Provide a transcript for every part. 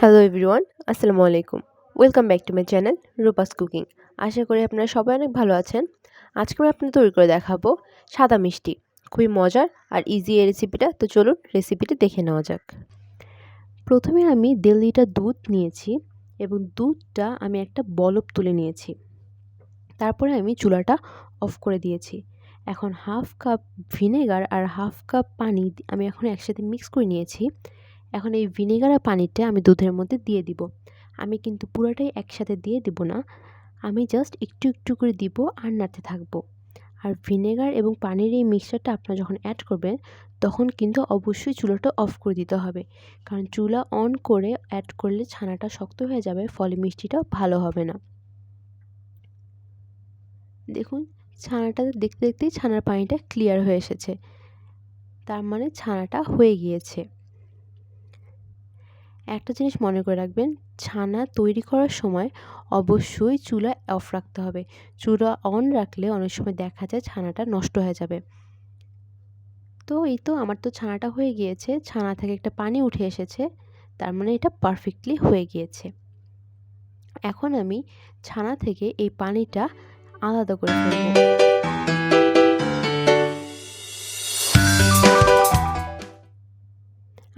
Hello everyone, আসসালামু আলাইকুম। Welcome back to my channel Rupa's cooking. আশা করি আপনারা সবাই অনেক ভালো আছেন। আজকে আমি আপনাদের তৈরি করে দেখাবো সাদা মিষ্টি। খুবই মজার আর ইজি এই রেসিপিটা। তো চলুন রেসিপিটি দেখে নেওয়া যাক। প্রথমে আমি 1.5 লিটার দুধ নিয়েছি এবং দুধটা আমি একটা বলক তুলে নিয়েছি। তারপরে আমি চুলাটা অফ করে দিয়েছি। এখন হাফ কাপ ভিনেগার আর হাফ কাপ পানি আমি এখন একসাথে মিক্স করে নিয়েছি। এখন এই ভিনেগার আর পানিটা আমি দুধের মধ্যে দিয়ে দিব। আমি কিন্তু পুরোটাই একসাথে দিয়ে দিব না, আমি জাস্ট একটু একটু করে দিব আর নাড়তে থাকবো। আর ভিনেগার এবং পানির এই মিক্সচারটা আপনারা যখন অ্যাড করবেন তখন কিন্তু অবশ্যই চুলাটা অফ করে দিতে হবে, কারণ চুলা অন করে অ্যাড করলে ছানাটা শক্ত হয়ে যাবে, ফলে মিষ্টিটাও ভালো হবে না। দেখুন ছানাটা দেখতে দেখতেই ছানার পানিটা ক্লিয়ার হয়ে এসেছে, তার মানে ছানাটা হয়ে গিয়েছে। একটা জিনিস মনে করে রাখবেন, ছানা তৈরি করার সময় অবশ্যই চুলা অফ রাখতে হবে। চুলা অন রাখলে অনেক সময় দেখা যায় ছানাটা নষ্ট হয়ে যাবে। তো এই তো আমার তো ছানাটা হয়ে গিয়েছে, ছানা থেকে একটা পানি উঠে এসেছে, তার মানে এটা পারফেক্টলি হয়ে গিয়েছে। এখন আমি ছানা থেকে এই পানিটা আলাদা করে ফেলবো।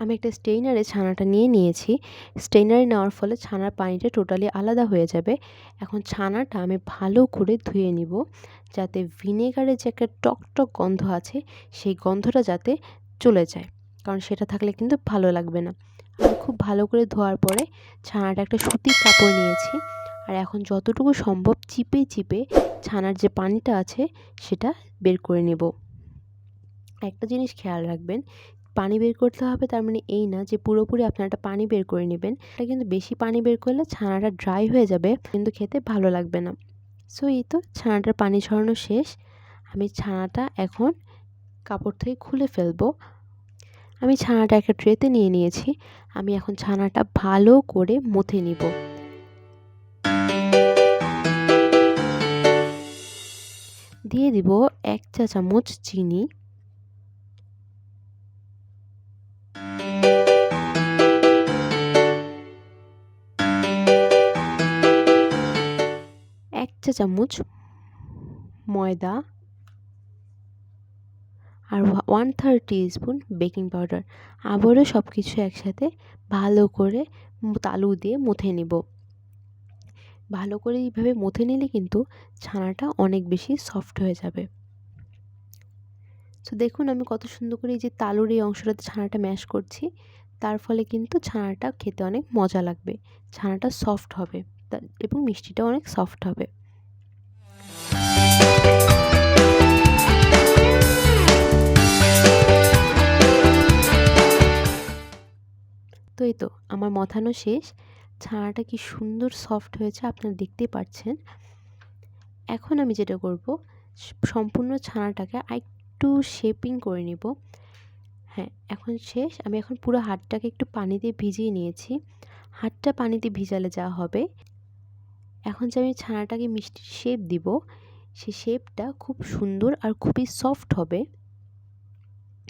আমি একটা স্টেইনারে ছানাটা নিয়ে নিয়েছি। স্টেইনারে নেওয়ার ফলে ছানার পানিটা টোটালি আলাদা হয়ে যাবে। এখন ছানাটা আমি ভালো করে ধুয়ে নিব, যাতে ভিনেগারের যে একটা টকটক গন্ধ আছে সেই গন্ধটা যাতে চলে যায়, কারণ সেটা থাকলে কিন্তু ভালো লাগবে না। আমি খুব ভালো করে ধোয়ার পরে ছানাটা একটা সুতির কাপড় নিয়েছি, আর এখন যতটুকু সম্ভব চিপে চিপে ছানার যে পানিটা আছে সেটা বের করে নেব। একটা জিনিস খেয়াল রাখবেন, পানি বের করতে হবে তার মানে এই না যে পুরোপুরি আপনারা একটা পানি বের করে নেবেন। এটা কিন্তু বেশি পানি বের করলে ছানাটা ড্রাই হয়ে যাবে, কিন্তু খেতে ভালো লাগবে না। সো এই তো ছানাটার পানি ছড়ানো শেষ। আমি ছানাটা এখন কাপড় থেকে খুলে ফেলবো। আমি ছানাটা একটা ট্রেতে নিয়ে নিয়েছি। আমি এখন ছানাটা ভালো করে মথে নিব। দিয়ে দিব 1 চা চামচ চিনি, 1 চা চামচ ময়দা আর 1/3 টিস্পুন বেকিং পাউডার। আবারও সব কিছু একসাথে ভালো করে তালু দিয়ে মথে নিব। ভালো করে এইভাবে মথে নিলে কিন্তু ছানাটা অনেক বেশি সফট হয়ে যাবে। তো দেখুন আমি কত সুন্দর করে এই যে তালুর এই অংশটাতে ছানাটা ম্যাশ করছি, তার ফলে কিন্তু ছানাটা খেতে অনেক মজা লাগবে, ছানাটা সফট হবে এবং মিষ্টিটা অনেক সফট হবে। তো এই তো আমার মথানো শেষ। ছানাটা কি সুন্দর সফট হয়েছে আপনারা দেখতেই পাচ্ছেন। এখন আমি যেটা করব, সম্পূর্ণ ছানাটাকে একটু শেপিং করে নিব। হ্যাঁ, এখন শেষ। আমি এখন পুরো হাতটাকে একটু পানি দিয়ে ভিজিয়ে নিয়েছি। হাতটা পানিতে ভিজালে যা হবে, এখন যে আমি ছানাটাকে মিষ্টির শেপ দিব, সেই শেপটা খুব সুন্দর আর খুবই সফট হবে।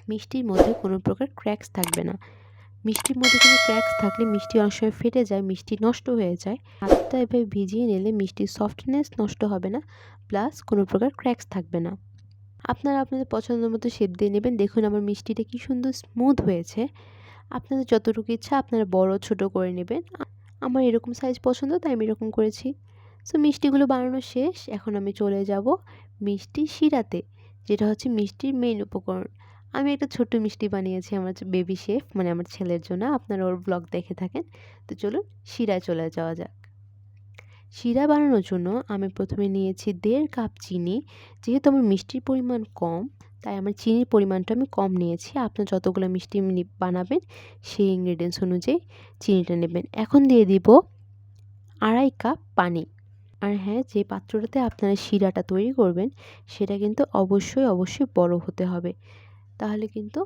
মিষ্টির মধ্যে কোনো প্রকার ক্র্যাকস থাকবে না। মিষ্টির মধ্যে কোনো ক্র্যাকস থাকলে মিষ্টি অনেক সময় ফেটে যায়, মিষ্টি নষ্ট হয়ে যায়। হাতটা এভাবে ভিজিয়ে নিলে মিষ্টির সফটনেস নষ্ট হবে না, প্লাস কোনো প্রকার ক্র্যাকস থাকবে না। আপনারা আপনাদের পছন্দ মতো শেপ দিয়ে নেবেন। দেখুন আমার মিষ্টিটা কি সুন্দর স্মুথ হয়েছে। আপনাদের যতটুকু ইচ্ছা আপনারা বড় ছোট করে নেবেন। আমার এরকম সাইজ পছন্দ তাই আমি এরকম করেছি। সো মিষ্টিগুলো বানানো শেষ। এখন আমি চলে যাব মিষ্টি শিরাতে, যেটা হচ্ছে মিষ্টির মেইন উপকরণ। আমি একটা ছোট্ট মিষ্টি বানিয়েছি আমার বেবি শেফ, মানে আমার ছেলের জন্য। আপনারা ওর ব্লগ দেখে থাকেন। তো চলুন শিরায় চলে যাওয়া যাক। শিরা বানানোর জন্য আমি প্রথমে নিয়েছি 1.5 কাপ চিনি। যেহেতু আমার মিষ্টির পরিমাণ কম, তাই আমার চিনির পরিমাণটা আমি কম নিয়েছি। আপনার যতগুলো মিষ্টি বানাবেন সেই ইনগ্রেডিয়েন্টস অনুযায়ী চিনিটা নেবেন। এখন দিয়ে দিব 2.5 কাপ পানি। আর হ্যাঁ, যে পাত্রটাতে আপনারা শিরাটা তৈরি করবেন সেটা কিন্তু অবশ্যই বড় হতে হবে, তাহলে কিন্তু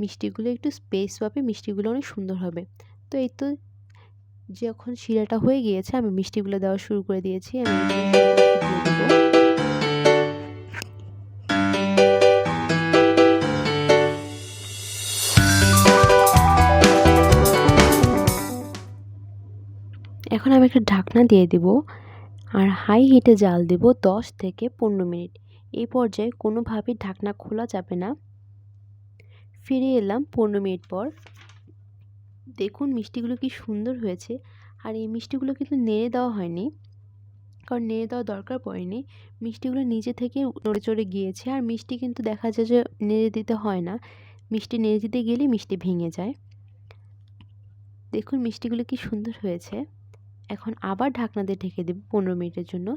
মিষ্টিগুলো একটু স্পেস পাবে, মিষ্টিগুলো অনেক সুন্দর হবে। তো এই তো যখন শিরাটা হয়ে গিয়েছে আমি মিষ্টিগুলো দেওয়া শুরু করে দিয়েছি। আমি দিয়ে দেবো। এখন আমি একটা ঢাকনা দিয়ে দিব আর হাই হিটে জাল দেব 10 থেকে 15 মিনিট। এই পর্যায়ে কোনোভাবেই ঢাকনা খোলা যাবে না। ফিরে এলাম 15 মিনিট পর। দেখুন মিষ্টিগুলো কি সুন্দর হয়েছে। আর এই মিষ্টিগুলো কিন্তু নেড়ে দেওয়া হয়নি, কারণ নেড়ে দেওয়ার দরকার পড়েনি। মিষ্টিগুলো নিজে থেকে নড়ে চড়ে গিয়েছে। আর মিষ্টি কিন্তু দেখা যায় যে নেড়ে দিতে হয় না, মিষ্টি নেড়ে দিতে গেলেই মিষ্টি ভেঙে যায়। দেখুন মিষ্টিগুলো কি সুন্দর হয়েছে। এখন আবার ঢাকনা দিয়ে ঢেকে দেব 15 মিনিটের জন্য।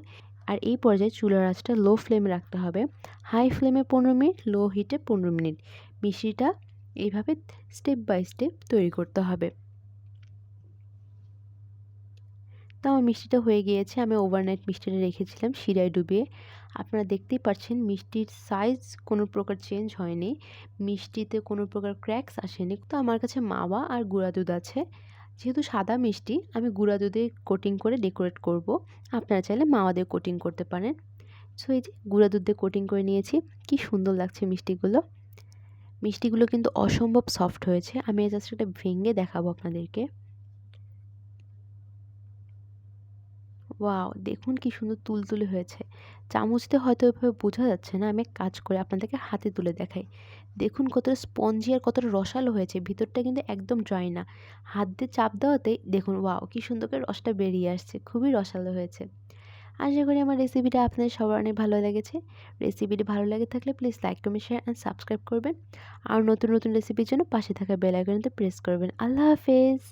আর এই পর্যায়ে চুলার আঁচটা লো ফ্লেমে রাখতে হবে। হাই ফ্লেমে 15 মিনিট, লো হিটে 15 মিনিট। মিষ্টিটা এইভাবে স্টেপ বাই স্টেপ তৈরি করতে হবে। তো আমার মিষ্টিটা হয়ে গিয়েছে। আমি ওভারনাইট মিষ্টিটা রেখেছিলাম শিরায় ডুবিয়ে। আপনারা দেখতেই পাচ্ছেন মিষ্টির সাইজ কোনো প্রকার চেঞ্জ হয়নি, মিষ্টিতে কোনো প্রকার ক্র্যাকস আসেনি। তো আমার কাছে মাওয়া আর গুঁড়া দুধ আছে। যেহেতু সাদা মিষ্টি, আমি গুঁড়া দুধে কোটিং করে ডেকোরেট করব। আপনারা চাইলে মাওয়া দিয়ে কোটিং করতে পারেন। সো এই যে গুঁড়া দুধ দিয়ে কোটিং করে নিয়েছি। কি সুন্দর লাগছে মিষ্টিগুলো। মিষ্টিগুলো কিন্তু অসম্ভব সফট হয়েছে। আমি জাস্ট একটা ভেঙে দেখাবো আপনাদেরকে। ওয়াও! দেখুন কি সুন্দর তুলতুলে হয়েছে। চামচ দিয়ে হয়তো ওইভাবে বোঝা যাচ্ছে না। আমি এক কাজ করে আপনাদেরকে হাতে তুলে দেখাই। দেখুন কতটা স্পঞ্জি আর কতটা রসালো হয়েছে। ভিতরটা কিন্তু একদম ড্রাই না। হাত দিয়ে চাপ দেওয়াতেই দেখুন ওয়াও! কি সুন্দর করে রসটা বেরিয়ে আসছে। খুবই রসালো হয়েছে। আশা করি আমার রেসিপিটা আপনাদের সবার অনেক ভালো লেগেছে। রেসিপিটি ভালো লেগে থাকলে please like, comment, share and subscribe করবেন। আর নতুন নতুন রেসিপির জন্য পাশে থাকা বেল আইকনটি প্রেস করবেন। আল্লাহ হাফেজ।